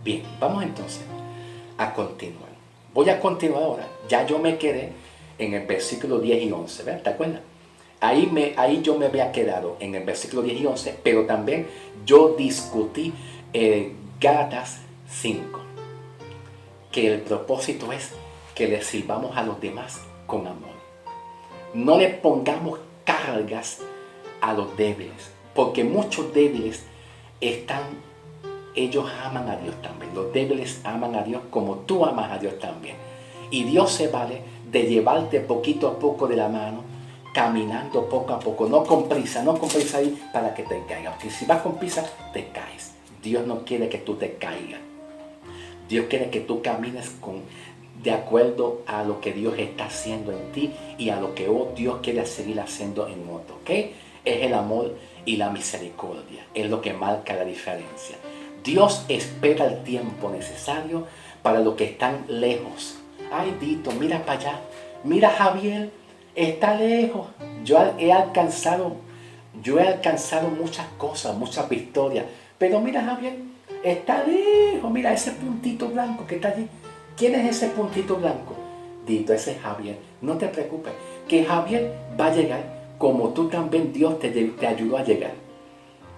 Bien, vamos entonces a continuar. Voy a continuar ahora. Ya yo me quedé en el versículo 10 y 11, ¿verdad? ¿Te acuerdas? Ahí yo me había quedado en el versículo 10 y 11, pero también yo discutí Gálatas 5, que el propósito es que le sirvamos a los demás con amor. No le pongamos cargas a los débiles, porque muchos débiles ellos aman a Dios también. Los débiles aman a Dios como tú amas a Dios también. Y Dios se vale de llevarte poquito a poco de la mano, caminando poco a poco, no con prisa ahí para que te caigas. Porque si vas con prisa, te caes. Dios no quiere que tú te caigas. Dios quiere que tú camines de acuerdo a lo que Dios está haciendo en ti y a lo que Dios quiere seguir haciendo en otro. ¿Ok? Es el amor y la misericordia. Es lo que marca la diferencia. Dios espera el tiempo necesario para los que están lejos. Ay, Dito, mira para allá. Mira, Javier, está lejos. Yo he alcanzado muchas cosas, muchas victorias. Pero mira, Javier, está lejos. Mira ese puntito blanco que está allí. ¿Quién es ese puntito blanco? Dito, ese es Javier. No te preocupes, que Javier va a llegar como tú también Dios te ayudó a llegar.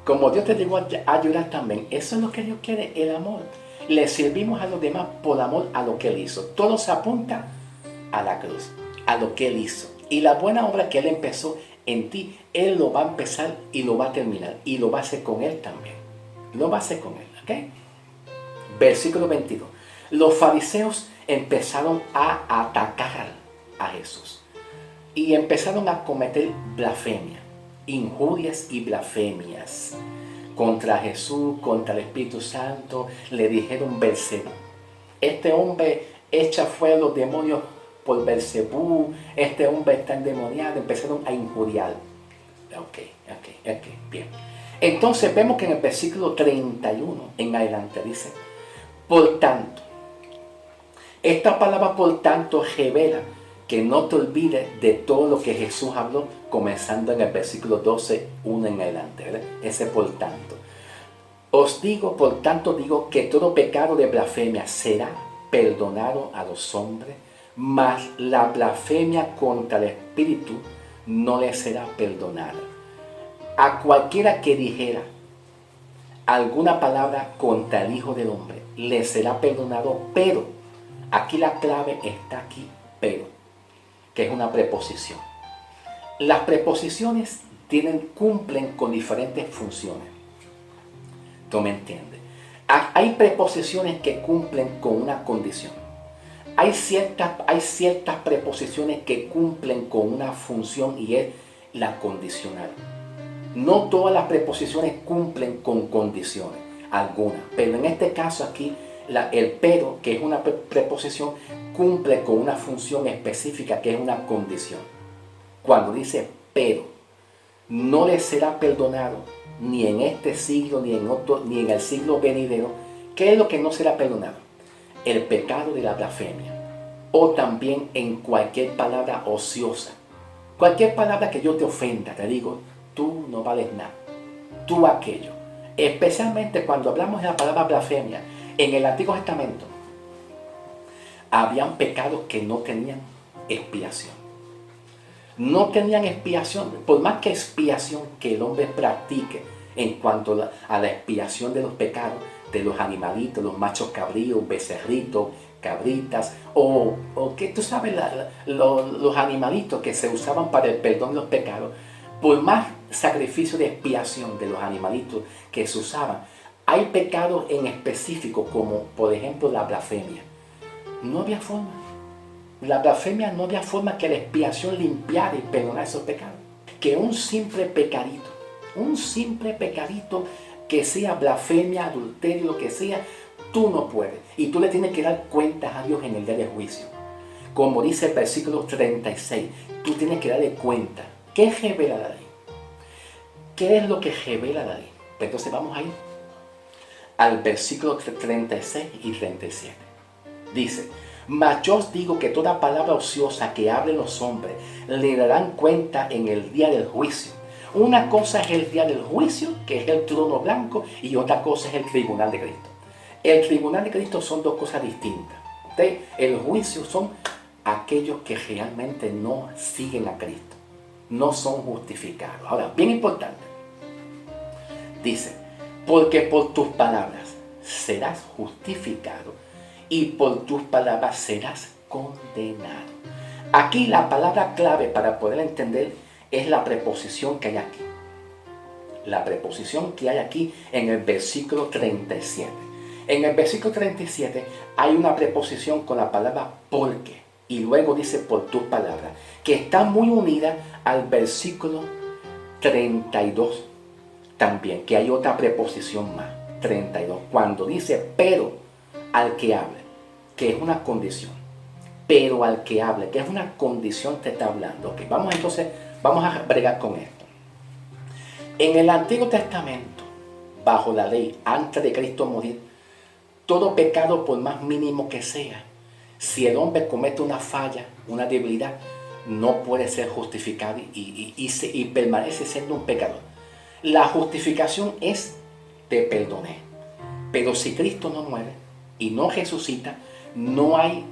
Como Dios te llegó a ayudar también. Eso es lo que Dios quiere, el amor. Le servimos a los demás por amor a lo que Él hizo. Todo se apunta a la cruz, a lo que Él hizo. Y la buena obra que Él empezó en ti, Él lo va a empezar y lo va a terminar. Y lo va a hacer con Él también. Lo va a hacer con Él, ¿ok? Versículo 22. Los fariseos empezaron a atacar a Jesús. Y empezaron a cometer blasfemia, injurias y blasfemias contra Jesús, contra el Espíritu Santo. Le dijeron Belcebú. Este hombre echa fuera los demonios por Belcebú. Este hombre está endemoniado. Empezaron a injuriar. Ok, bien. Entonces vemos que en el versículo 31 en adelante dice, por tanto, esta palabra por tanto revela que no te olvides de todo lo que Jesús habló, comenzando en el versículo 12, 1 en adelante, ¿verdad? Ese por tanto. Os digo, por tanto digo, que todo pecado de blasfemia será perdonado a los hombres, mas la blasfemia contra el Espíritu no le será perdonada. A cualquiera que dijera alguna palabra contra el Hijo del Hombre, le será perdonado, pero, aquí la clave está aquí, pero, que es una preposición. Las preposiciones cumplen con diferentes funciones. ¿Tú me entiendes? Hay preposiciones que cumplen con una condición. Hay ciertas preposiciones que cumplen con una función y es la condicional. No todas las preposiciones cumplen con condiciones, algunas. Pero en este caso aquí, el pero, que es una preposición, cumple con una función específica que es una condición. Cuando dice pero, no le será perdonado ni en este siglo, ni en otro, ni en el siglo venidero. ¿Qué es lo que no será perdonado? El pecado de la blasfemia. O también en cualquier palabra ociosa. Cualquier palabra que yo te ofenda, te digo, tú no vales nada. Tú aquello. Especialmente cuando hablamos de la palabra blasfemia. En el Antiguo Testamento habían pecados que no tenían expiación. No tenían expiación, por más que expiación que el hombre practique en cuanto a la expiación de los pecados, de los animalitos, los machos cabríos, becerritos, cabritas, o que tú sabes, los animalitos que se usaban para el perdón de los pecados, por más sacrificio de expiación de los animalitos que se usaban, hay pecados en específico, como por ejemplo la blasfemia. No había forma. La blasfemia no había forma que la expiación limpiara y perdonara esos pecados. Que un simple pecadito que sea blasfemia, adulterio, lo que sea, tú no puedes. Y tú le tienes que dar cuentas a Dios en el día del juicio. Como dice el versículo 36, tú tienes que darle cuenta. ¿Qué revela la ley? ¿Qué es lo que revela la ley? Entonces vamos a ir al versículo 36 y 37. Dice, mas yo os digo que toda palabra ociosa que hablen los hombres le darán cuenta en el día del juicio. Una cosa es el día del juicio, que es el trono blanco, y otra cosa es el tribunal de Cristo. El tribunal de Cristo son dos cosas distintas. El juicio son aquellos que realmente no siguen a Cristo, no son justificados. Ahora, bien importante, dice, porque por tus palabras serás justificado y por tus palabras serás condenado. Aquí la palabra clave para poder entender es la preposición que hay aquí. La preposición que hay aquí en el versículo 37. En el versículo 37 hay una preposición con la palabra porque. Y luego dice por tus palabras, que está muy unida al versículo 32 también, que hay otra preposición más, 32, cuando dice pero al que hable, que es una condición, pero al que hable, que es una condición, te está hablando. Okay, vamos a bregar con esto. En el Antiguo Testamento, bajo la ley, antes de Cristo morir, todo pecado, por más mínimo que sea, si el hombre comete una falla, una debilidad, no puede ser justificado y permanece siendo un pecador. La justificación es te perdoné. Pero si Cristo no muere y no resucita, no hay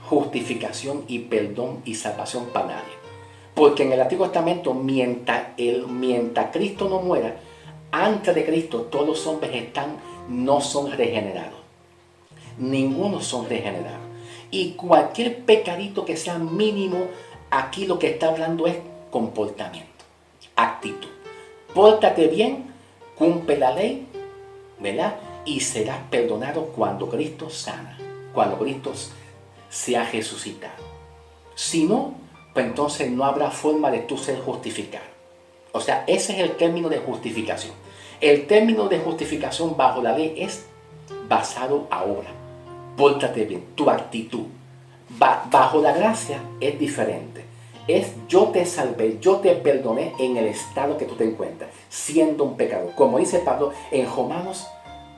justificación y perdón y salvación para nadie. Porque en el Antiguo Testamento, mientras Cristo no muera, antes de Cristo todos los hombres no son regenerados. Ninguno son regenerados. Y cualquier pecadito que sea mínimo, aquí lo que está hablando es comportamiento, actitud. Pórtate bien, cumple la ley, ¿verdad? Y serás perdonado cuando Cristo sana, cuando Cristo sea resucitado. Si no, pues entonces no habrá forma de tú ser justificado. O sea, ese es el término de justificación. El término de justificación bajo la ley es basado ahora. Pórtate bien, tu actitud. Bajo la gracia es diferente. Es yo te salvé, yo te perdoné en el estado que tú te encuentras, siendo un pecador. Como dice Pablo en Romanos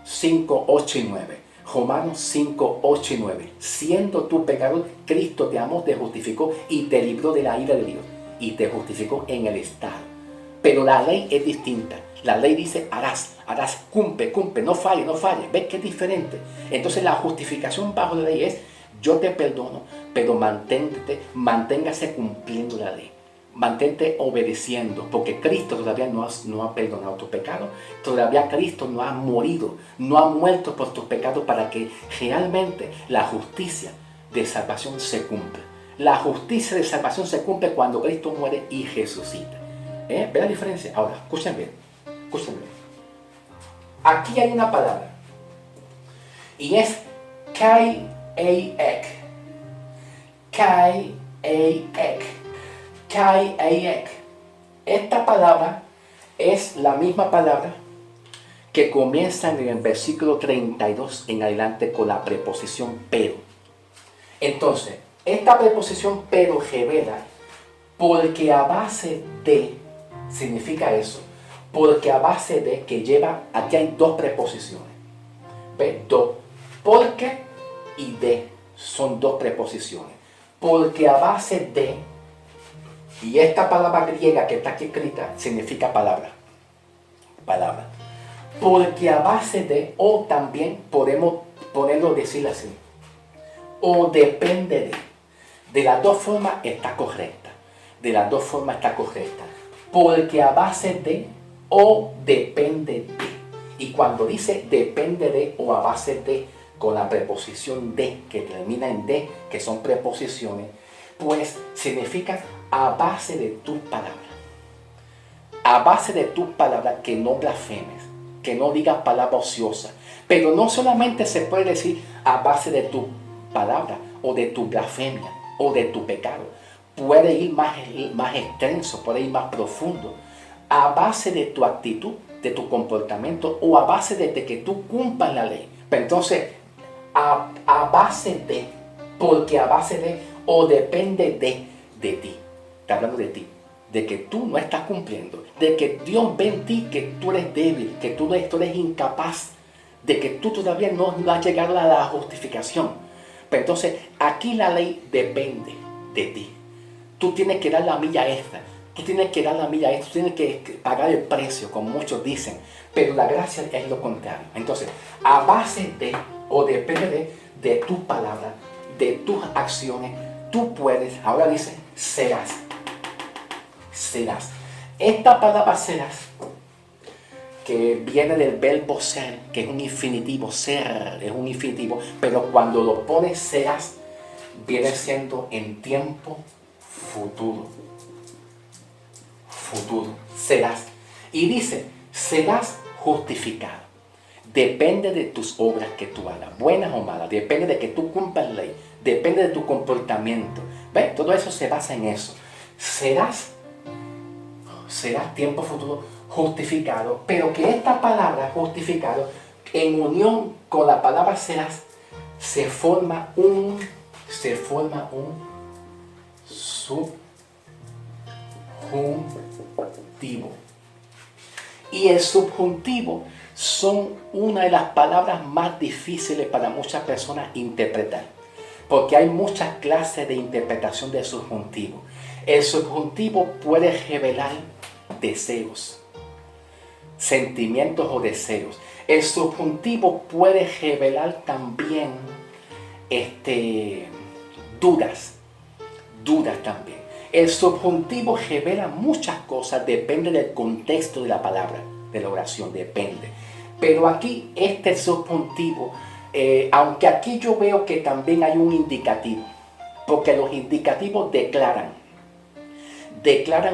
5, 8 y 9. Romanos 5, 8 y 9. Siendo tú pecador, Cristo te amó, te justificó y te libró de la ira de Dios. Y te justificó en el estado. Pero la ley es distinta. La ley dice harás, cumple, no falle. ¿Ves que es diferente? Entonces la justificación bajo la ley es yo te perdono, pero manténgase cumpliendo la ley. Mantente obedeciendo, porque Cristo todavía no ha perdonado tus pecados. Todavía Cristo no ha morido, no ha muerto por tus pecados para que realmente la justicia de salvación se cumpla. La justicia de salvación se cumple cuando Cristo muere y resucita. ¿Ve la diferencia? Ahora, escuchen bien. Aquí hay una palabra y es Kai'ek. Esta palabra es la misma palabra que comienza en el versículo 32 en adelante con la preposición pero. Entonces, esta preposición pero revela porque a base de, significa eso, porque a base de que lleva, aquí hay dos preposiciones. ¿Ve? Porque y de son dos preposiciones. Porque a base de, y esta palabra griega que está aquí escrita significa palabra. Porque a base de, o también podemos ponerlo, decir así, o depende de. De las dos formas está correcta. Porque a base de o depende de. Y cuando dice depende de o a base de, con la preposición de, que termina en de, que son preposiciones, pues significa a base de tus palabras. A base de tus palabras, que no blasfemes, que no digas palabras ociosas. Pero no solamente se puede decir a base de tu palabra o de tu blasfemia o de tu pecado. Puede ir más extenso, puede ir más profundo. A base de tu actitud, de tu comportamiento o a base de que tú cumplas la ley. Pero entonces, a base de, porque a base de o depende de ti. Está hablando de ti, de que tú no estás cumpliendo, de que Dios ve en ti que tú eres débil, que tú eres incapaz, de que tú todavía no has llegado a la justificación. Pero entonces, aquí la ley depende de ti. Tú tienes que dar la milla extra. Tú tienes que dar la milla extra, tú tienes que pagar el precio, como muchos dicen. Pero la gracia es lo contrario. Entonces, a base de, o depende de tu palabra, de tus acciones, tú puedes, ahora dice, serás. Serás. Esta palabra serás, que viene del verbo ser, que es un infinitivo, ser es un infinitivo, pero cuando lo pones serás, viene siendo en tiempo futuro. Futuro, serás. Y dice, serás justificado. Depende de tus obras que tú hagas, buenas o malas, depende de que tú cumplas la ley, depende de tu comportamiento. ¿Ves? Todo eso se basa en eso. Serás tiempo futuro justificado, pero que esta palabra justificado, en unión con la palabra serás, se forma un subjuntivo. Y el subjuntivo son una de las palabras más difíciles para muchas personas interpretar, porque hay muchas clases de interpretación del subjuntivo. El subjuntivo puede revelar deseos, sentimientos o deseos. El subjuntivo puede revelar también dudas también. El subjuntivo revela muchas cosas, depende del contexto de la palabra, de la oración, depende. Pero aquí este subjuntivo, aunque aquí yo veo que también hay un indicativo, porque los indicativos declaran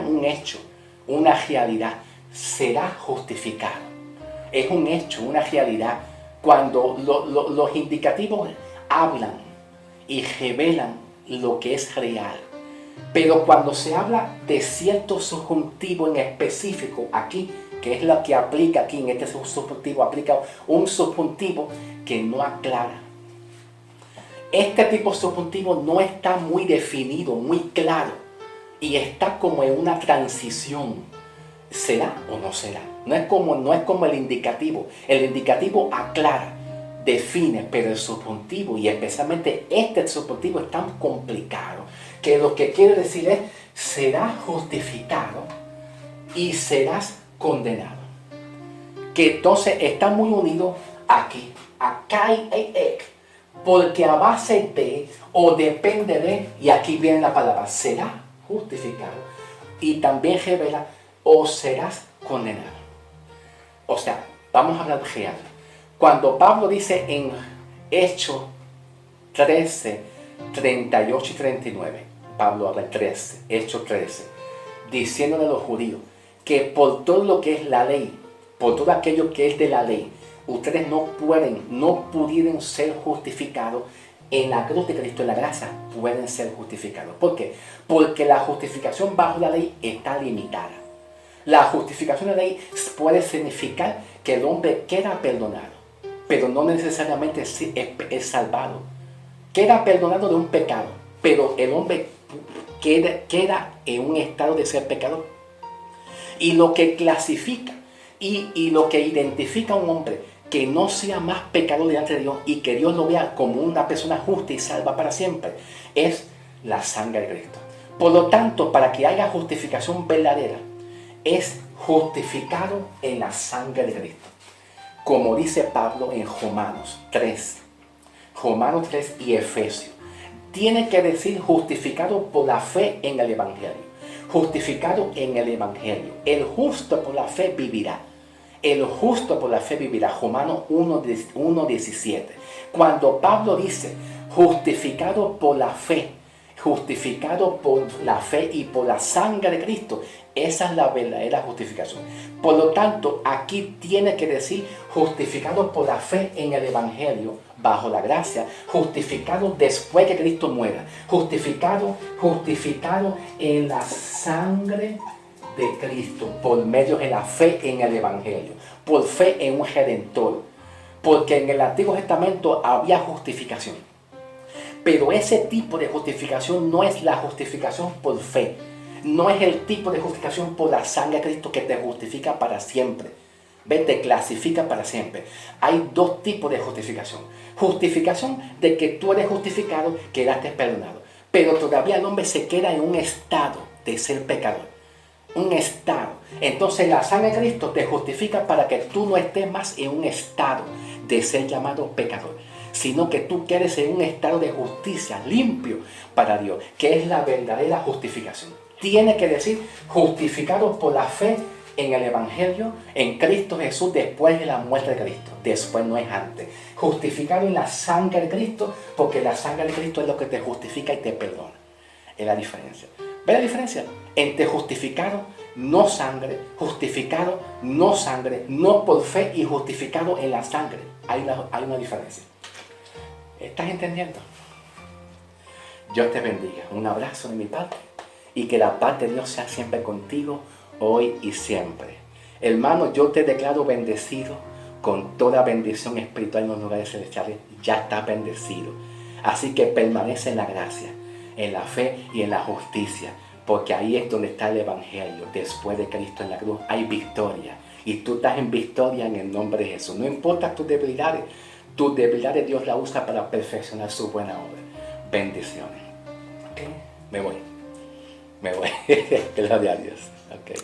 un hecho, una realidad, será justificado. Es un hecho, una realidad. Cuando los indicativos hablan y revelan lo que es real. Pero cuando se habla de cierto subjuntivo en específico, aquí, que es lo que aplica aquí en este subjuntivo, aplica un subjuntivo que no aclara. Este tipo de subjuntivo no está muy definido, muy claro, y está como en una transición. ¿Será o no será? No es como el indicativo. El indicativo aclara, define, pero el subjuntivo, y especialmente este subjuntivo, es tan complicado que lo que quiere decir es: serás justificado y serás condenado. Que entonces está muy unido aquí, acá y porque a base de o depende de, y aquí viene la palabra, será justificado, y también revela, o serás condenado. O sea, vamos a hablar real. Cuando Pablo dice en Hechos 13, 38 y 39, Pablo habla en 13, Hechos 13, diciéndole a los judíos que por todo lo que es la ley, por todo aquello que es de la ley, ustedes no pudieron ser justificados en la cruz de Cristo, en la gracia, pueden ser justificados. ¿Por qué? Porque la justificación bajo la ley está limitada. La justificación de la ley puede significar que el hombre queda perdonado, pero no necesariamente es salvado. Queda perdonado de un pecado, pero el hombre queda en un estado de ser pecador. Y lo que clasifica y lo que identifica a un hombre que no sea más pecador delante de Dios y que Dios lo vea como una persona justa y salva para siempre, es la sangre de Cristo. Por lo tanto, para que haya justificación verdadera, es justificado en la sangre de Cristo. Como dice Pablo en Romanos 3 y Efesios. Tiene que decir justificado por la fe en el Evangelio. Justificado en el Evangelio. El justo por la fe vivirá. El justo por la fe vivirá. Romanos 1:17. Cuando Pablo dice justificado por la fe y por la sangre de Cristo, esa es la verdadera justificación. Por lo tanto, aquí tiene que decir justificado por la fe en el Evangelio, bajo la gracia, justificado después que Cristo muera, justificado en la sangre de Cristo, por medio de la fe en el Evangelio, por fe en un Redentor. Porque en el Antiguo Testamento había justificación. Pero ese tipo de justificación no es la justificación por fe. No es el tipo de justificación por la sangre de Cristo que te justifica para siempre. Te clasifica para siempre. Hay dos tipos de justificación. Justificación de que tú eres justificado, quedaste perdonado. Pero todavía el hombre se queda en un estado de ser pecador. Un estado. Entonces la sangre de Cristo te justifica para que tú no estés más en un estado de ser llamado pecador, sino que tú quedes en un estado de justicia limpio para Dios, que es la verdadera justificación. Tiene que decir justificados por la fe en el Evangelio, en Cristo Jesús, después de la muerte de Cristo. Después, no es antes. Justificado en la sangre de Cristo, porque la sangre de Cristo es lo que te justifica y te perdona. Es la diferencia. ¿Ve la diferencia? Entre justificado, no sangre, justificado, no sangre, no por fe y justificado en la sangre. Hay una diferencia. ¿Estás entendiendo? Dios te bendiga. Un abrazo de mi parte y que la paz de Dios sea siempre contigo, hoy y siempre. Hermano, yo te declaro bendecido con toda bendición espiritual en los lugares celestiales. Ya estás bendecido. Así que permanece en la gracia, en la fe y en la justicia, porque ahí es donde está el Evangelio. Después de Cristo en la cruz hay victoria, y tú estás en victoria en el nombre de Jesús. No importa tus debilidades Dios la usa para perfeccionar su buena obra. Bendiciones. Okay. Me voy. Gloria a Dios. Okay.